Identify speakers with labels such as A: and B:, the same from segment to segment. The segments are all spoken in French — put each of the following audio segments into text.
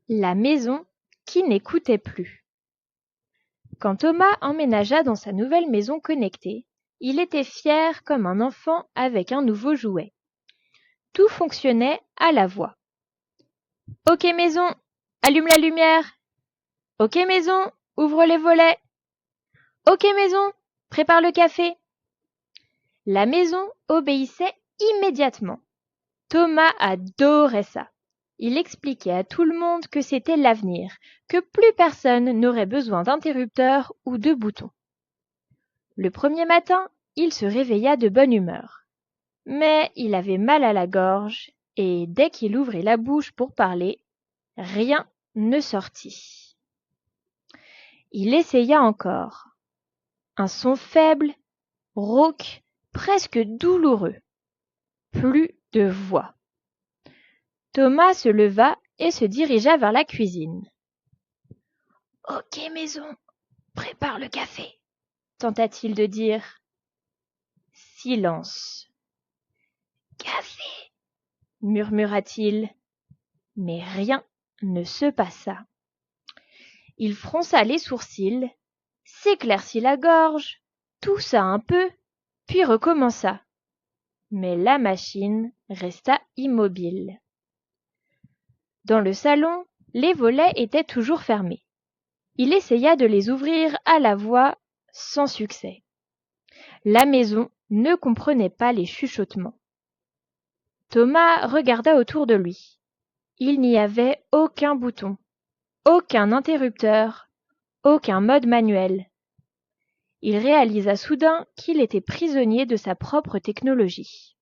A: La maison qui n'écoutait plus. Quand Thomas emménagea dans sa nouvelle maison connectée, il était fier comme un enfant avec un nouveau jouet. Tout fonctionnait à la voix. « Ok maison, allume la lumière. Ok maison, ouvre les volets. Ok maison, prépare le café. » La maison obéissait immédiatement. Thomas adorait ça. Il expliquait à tout le monde que c'était l'avenir, que plus personne n'aurait besoin d'interrupteurs ou de boutons. Le premier matin, il se réveilla de bonne humeur. Mais il avait mal à la gorge et dès qu'il ouvrit la bouche pour parler, rien ne sortit. Il essaya encore. Un son faible, rauque, presque douloureux. Plus de voix. Thomas se leva et se dirigea vers la cuisine. « Ok maison, prépare le café », tenta-t-il de dire. Silence. « Café » murmura-t-il, mais rien ne se passa. Il fronça les sourcils, s'éclaircit la gorge, toussa un peu, puis recommença. Mais la machine resta immobile. Dans le salon, les volets étaient toujours fermés. Il essaya de les ouvrir à la voix, sans succès. La maison ne comprenait pas les chuchotements. Thomas regarda autour de lui. Il n'y avait aucun bouton, aucun interrupteur, aucun mode manuel. Il réalisa soudain qu'il était prisonnier de sa propre technologie.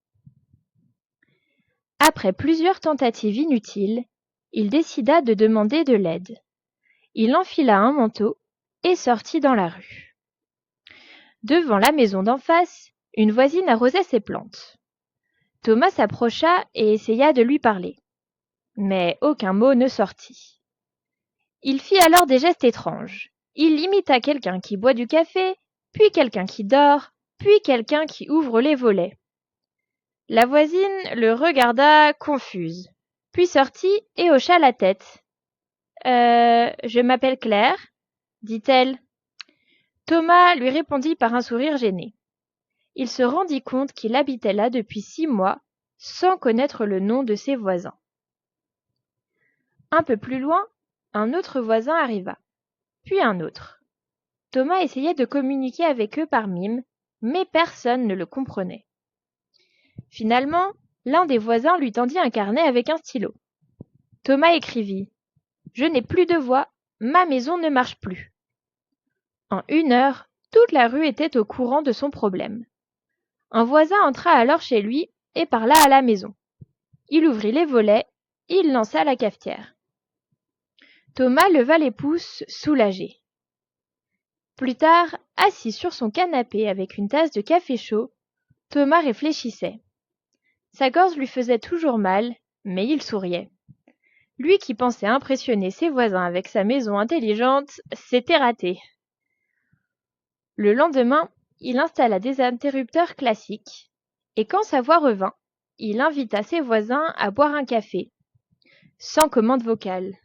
A: Après plusieurs tentatives inutiles, il décida de demander de l'aide. Il enfila un manteau et sortit dans la rue. Devant la maison d'en face, une voisine arrosait ses plantes. Thomas s'approcha et essaya de lui parler. Mais aucun mot ne sortit. Il fit alors des gestes étranges. Il imita quelqu'un qui boit du café, puis quelqu'un qui dort, puis quelqu'un qui ouvre les volets. La voisine le regarda confuse, puis sortit et hocha la tête. « Je m'appelle Claire », dit-elle. Thomas lui répondit par un sourire gêné. Il se rendit compte qu'il habitait là depuis 6 mois, sans connaître le nom de ses voisins. Un peu plus loin, un autre voisin arriva, puis un autre. Thomas essayait de communiquer avec eux par mime, mais personne ne le comprenait. Finalement, l'un des voisins lui tendit un carnet avec un stylo. Thomas écrivit « Je n'ai plus de voix, ma maison ne marche plus ». En 1 heure, toute la rue était au courant de son problème. Un voisin entra alors chez lui et parla à la maison. Il ouvrit les volets, il lança la cafetière. Thomas leva les pouces, soulagé. Plus tard, assis sur son canapé avec une tasse de café chaud, Thomas réfléchissait. Sa gorge lui faisait toujours mal, mais il souriait. Lui qui pensait impressionner ses voisins avec sa maison intelligente, s'était raté. Le lendemain, il installa des interrupteurs classiques, et quand sa voix revint, il invita ses voisins à boire un café, sans commande vocale.